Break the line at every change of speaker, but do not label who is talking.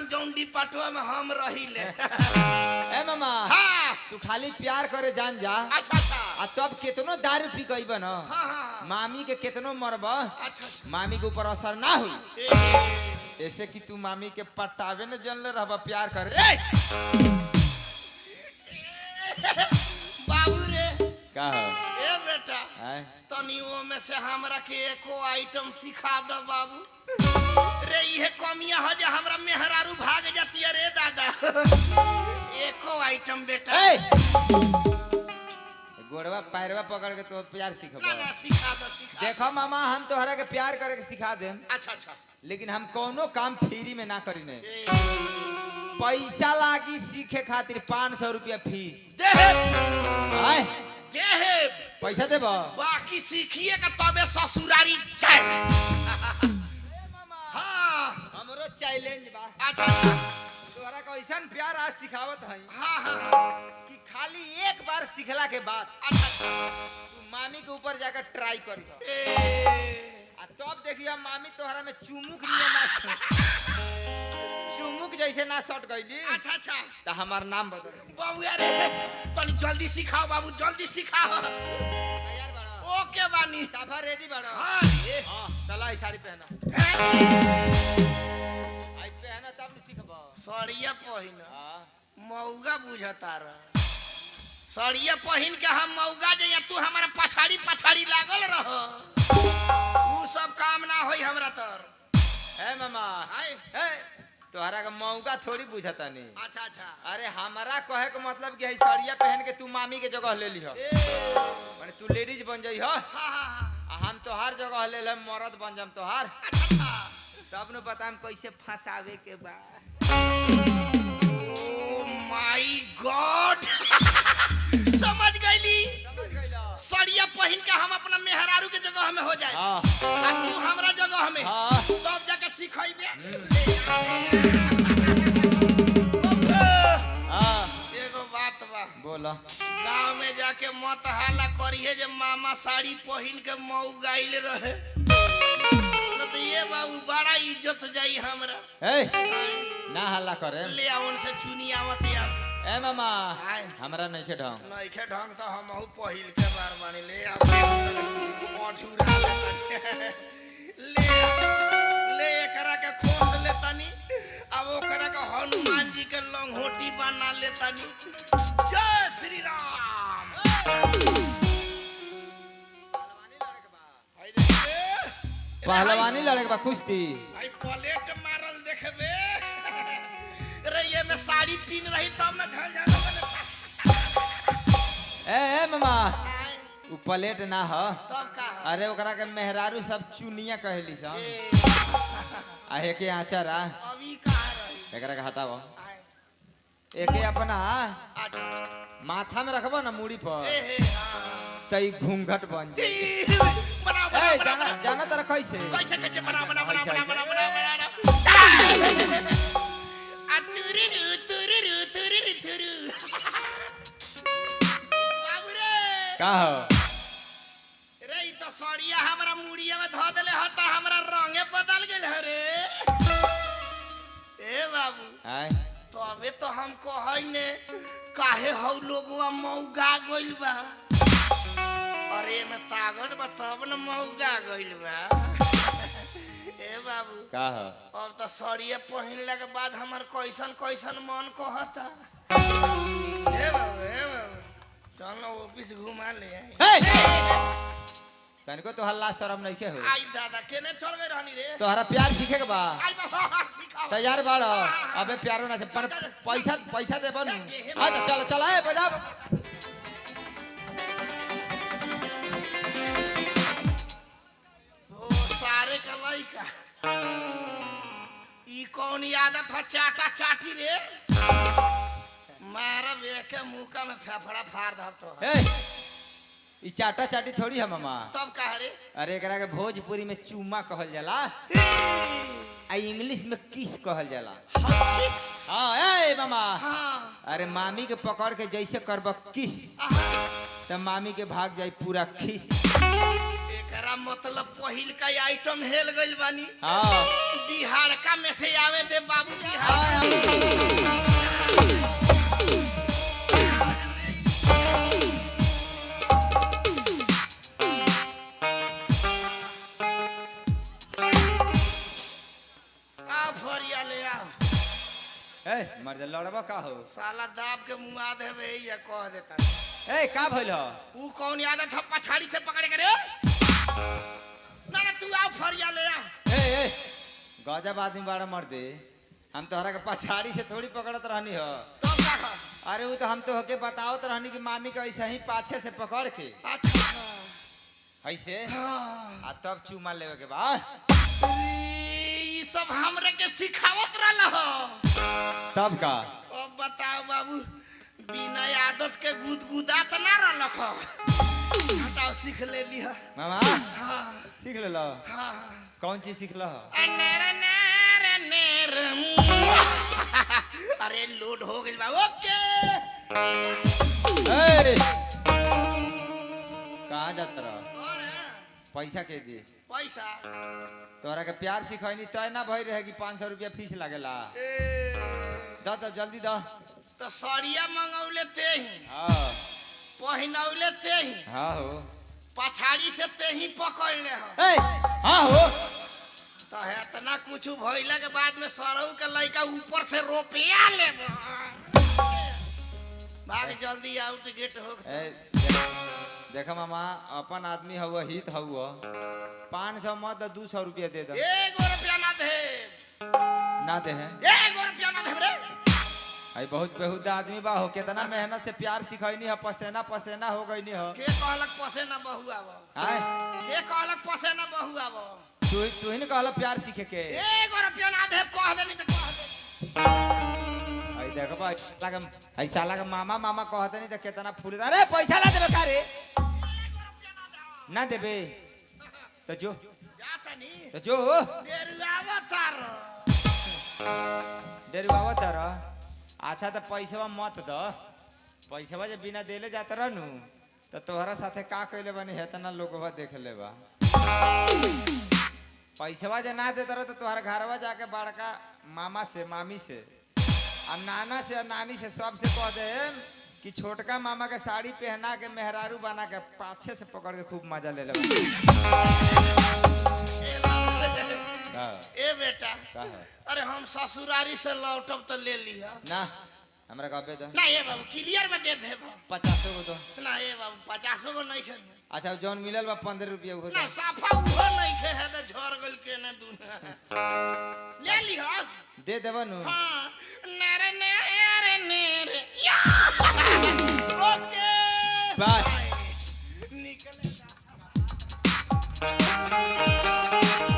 ऐसन जौंडी पटवा में हम रही ले।
ए मामा
हाँ
तू खाली प्यार करे जान जा।
अच्छा अच्छा
आ तब कितनो दारू पी गईब न
हाँ हाँ
मामी के कितनो मरब
अच्छा
मामी के ऊपर असर ना हुई।
ए,
ऐसे कि तू मामी के पटावे न जनले रहब प्यार करे।
बाबू रे
का हो
ए बेटा
आय
तनियो में से हमरा के एको आइटम सिखा दो बाबू। रे ये कमिया है जे हमरा मेहरारू भाग जाती है रे दादा। एको आइटम बेटा
ए गोड़वा पैरवा पकड़ के तो प्यार सिखब।
ना ना सिखा दो सिखा।
देखो मामा हम तोहरा के प्यार करे के सिखा देम
अच्छा अच्छा
लेकिन हम कोनो काम फ्री में ना करी ने।
ए,
पैसा लागी सीखे खातिर 500 रुपया फीस।
देहे
आय
देहे
पैसा देब
बाकी सीखिए का तबे ससुरारी जाए। हाँ
हमरो चैलेंज बा।
अच्छा अच्छा
तोहरा के ऐसन प्यार आज सिखावत हई
हाँ हाँ हाँ
कि खाली एक बार सिखला के बाद
अच्छा अच्छा
तू मामी के ऊपर जाकर ट्राई करियो।
ए,
आ तब देखिए मामी तोहरा में चुमुक लिए ना चुमुक जैसे ना सट गईली
अच्छा अच्छा
तो हमार नाम बदल।
बाबू यार तनी जल्दी सिखाओ बाबू जल्दी सिखाओ।
तैयार बड़ा
ओके बानी
साफा रेडी बड़ा।
हाँ
हां चला ई साड़ी पहना आई पहना तब न सीखबा।
सड़िया पहिन
हां
मौगा बुझता रह सड़िया पहिन के हम मौगा जइया तू हमारा पछाड़ी पछाड़ी लागल रह। तू सब काम ना होई हमरा तर।
ए मामा
हाय
ए तोहरा का मौका थोड़ी बुझता नहीं।
अच्छा अच्छा
अरे हमारा कहे के मतलब कि है साड़िया पहन के तू मामी के जगह ले ली हो
ए
माने तू लेडीज बन जाई हो
हाँ हाँ हाँ
हम तोहार जगह ले ले मर्द बन जाम तोहार।
अच्छा
तब न बताम कैसे फंसावे के बा।
ओ माय गॉड समझ गईली
समझ गइला।
सड़िया पहिन के हम अपना मेहरारू के जगह में हो जाए
हां
आ तू हमरा जगह में
हां
तब जाके सिखैबे।
हां
एगो बात बा
बोला
गांव में जाके मत हाला करिए जे मामा साड़ी पहिन के मऊ गाइल रहे न तो ये बाबू बड़ा इज्जत जाई हमरा।
ए ना हल्ला करे।
ले आवन से चुनी आवत या
ए मामा
आय
हमरा नहीं के ढंग
नइखे ढंग तो हमहू पहिल के बार मानी ले आ मछुरा ले ले एकरा के खोद ले तनी अब ओकरा के हनुमान जी के लंगोटी बना ले तनी। जय श्री राम। भाई देखबे
पहलवानी लड़े के बा कुश्ती।
भाई प्लेट मारल देखबे रे ये में साड़ी पीन रही तब ना झल झल
ए मामा
आय
उ प्लेट ना ह
तब का
अरे ओकरा के मेहरारू सब चुनिया कहली सन आ एके आचारा
अभी कहाँ रही
एकरा के हटाओ
आय
एके अपना
अच्छा
माथा में रखबो ना मुड़ी पर
ए हे
तई घूंघट बन जाए।
बना बना
ए जाना जाना तर कैसे
कैसे कैसे बना बना बना
ऐसे,
बना
ऐसे।
बना बना आ तुरु तुरु तुरु तुरु बाबू रे
का हो
रे ई तो सड़िया हमरा मुड़िया में धो देले ह त हमरा रंगे बदल गेल ह रे। ए बाबू
आय
तबे तो हम कहै ने काहे हौ लोगवा मौगा गइल बा। अरे में ताकत बा तब न मौगा गइल बा। ए बाबू
का हो
अब तो सड़िया पहिनला के बाद हमर कैसन कैसन मन कहता। ए बाबू चल ना ऑफिस घुमा ले आई।
तनिको तो हल्ला शरम नहीं के हो।
आई दादा केने चल गई रहनी रे।
तोहरा प्यार सीखे के बा
आई बाबा सिखाओ
तैयार बाड़ अबे प्यारो ना से पर पैसा पैसा देबो न आ चल चल ए बजा।
ओ सारे का लइका ई कौन आदत है चाटा चाटी रे। मारा बेके मुका में फेफड़ा फाड़ दब तो
ए ई चाटा चाटी थोड़ी है मामा।
तब कह रे
अरे एकरा के भोजपुरी में चूमा कहल जाला आ इंग्लिश में किस कहल जाला। हां ए मामा
हाँ
अरे मामी के पकड़ के जैसे करब किस त मामी के भाग जाई पूरा खिस।
एकरा मतलब पहिल का आइटम हेल गइल बानी।
हां
बिहार का में से आवे दे बाबू बिहार
हां
फरिया ले आओ
ए मर जा लड़बा का हो
साला दाब के मुआ देबे या कह देता
ए का भइल हो
ऊ कौन आदत है पछाड़ी से पकड़े के रे ना ना तू आओ फरिया ले आ
ए गजब आदमी बाड़ा मर दे हम तोहरा के पछाड़ी से थोड़ी पकड़त रहनी हो
तो का खा?
अरे वो तो हम तो होके बतावत रहनी कि मामी का ऐसे ही पाछे से पकड़ के
अच्छा
ऐसे
हाँ।
आ तब चूमा लेवे के बाद
ई सब हमरे के सिखावत रहल हो
तब का
अब बताओ बाबू बिना आदत के गुदगुदात ना रहल हो हटाओ सीख ले लिया
मामा
हाँ
सीख ले लो
हाँ
कौन चीज सीख लो
नेर नेर नेर अरे लोड हो गई बा ओके
ए कहाँ जात रह
और
पैसा के दी
पैसा
तोहरा के प्यार सिखैनी तय ना भई रहे कि 500 रुपया फीस लागेला द तो जल्दी द
तो सड़िया मंगौले ते ही
हाँ
पहिनौले ते ही
हाँ हो
पछाड़ी से ते ही पकड़ ले हो
ए हाँ हो
तो है इतना कुछ भइला के बाद में सरऊ के लइका ऊपर से रुपया ले भाग जल्दी आउट गेट हो
ए देखा मामा अपन आदमी हुआ हित हुआ 500 मत 200 रुपया दे दो
एगो रुपया ना दे
ना दे हैं
एगो रुपया ना दे रे
आई बहुत बेहुदा आदमी बा हो कितना मेहनत से प्यार सिखैनी है पसेना पसेना हो गईनी हो
के कहलक पसेना बहुआ बा
आय
के कहलक पसेना बहुआ बा
तू ही ने कहला प्यार सीखे के
एगो रुपया ना दे कह देनी तो कह दे
आई देखो भाई लगा ऐसा लगा मामा मामा कहते नहीं तो कितना फूल अरे पैसा ला देबे का रे ना देबे तो जो
जाता नहीं
तो जो
डेरुआवा तारो
डेरवावा तारा अच्छा तो पैसा मत द पैसा जे बिना देले जात रहनु तो तोहरा साथे का कइले बनी हेतना लोगवा देख लेबा पैसा जे ना देत रह तो तोहरा घरवा जाके बड़का मामा से मामी से आ नाना से और नानी से सबसे कह दे कि छोटका मामा के साड़ी पहना के मेहरारू बना के पाछे से पकड़ के खूब मजा ले लेबा
ए बेटा
का है
अरे हम ससुरारी से लौटब तो ले लिया
ना हमरा कहबे दो
ना ये बाबू क्लियर में दे दे
50 गो दो
ना ये बाबू 50 गो नहीं खे
अच्छा जौन मिलल बा 15 रुपया हो
ना साफा उहो नहीं खे है तो झड़ गल के ना दूना ले लिया
दे देबा नु
हां नेरे नेरे नेरे या ओके
बस
निकले